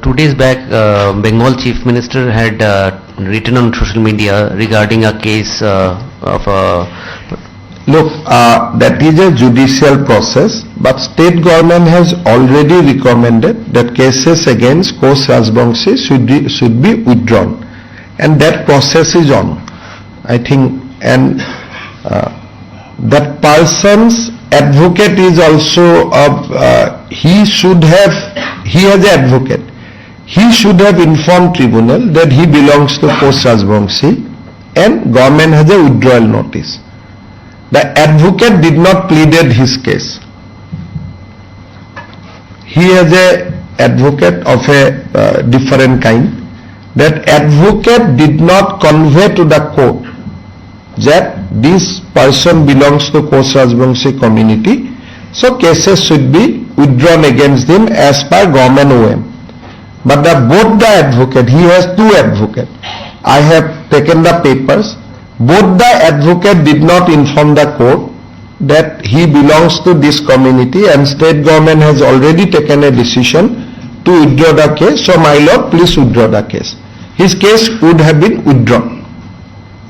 2 days back, Bengal Chief Minister had written on social media regarding a case of a. Look, that is a judicial process, but state government has already recommended that cases against Kosh Rajbongshi should be withdrawn, and that process is on. I think, and that person's advocate is also he has an advocate. He should have informed tribunal that he belongs to Kosh Rajbongshi, and government has a withdrawal notice. The advocate did not pleaded his case. He has a advocate of a different kind. That advocate did not convey to the court that this person belongs to Kosh Rajbongshi community, so cases should be withdrawn against him as per government OM. But both the advocate, he has two advocates. I have taken the papers. Both the advocate did not inform the court that he belongs to this community, and state government has already taken a decision to withdraw the case. So my lord, please withdraw the case. His case would have been withdrawn.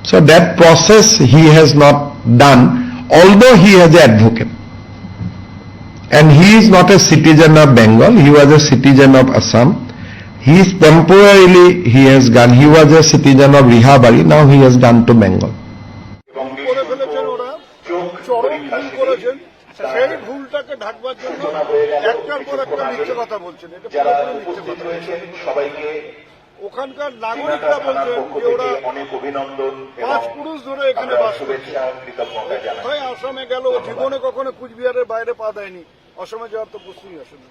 So that process he has not done, although he has an advocate. And he is not a citizen of Bengal, he was a citizen of Assam. He is temporarily, he has gone, he was a citizen of Rihabari, now he has gone to Bengal. সেই ভুলটাকে ঢাকবার জন্য একটার পর একটা মিথ্যে কথা বলছেন, এটা পুরোপুরি মিথ্যে কথা। ওখানকার নাগরিকরা বলছেন যে ওরা 5 পুরুষ ধরে এখানে বাস করছে। আসামে গেল, জীবনে কখনো কুচবিহারের বাইরে পা দেয়নি, অসমে যাওয়ার তো প্রশ্নই আসে না।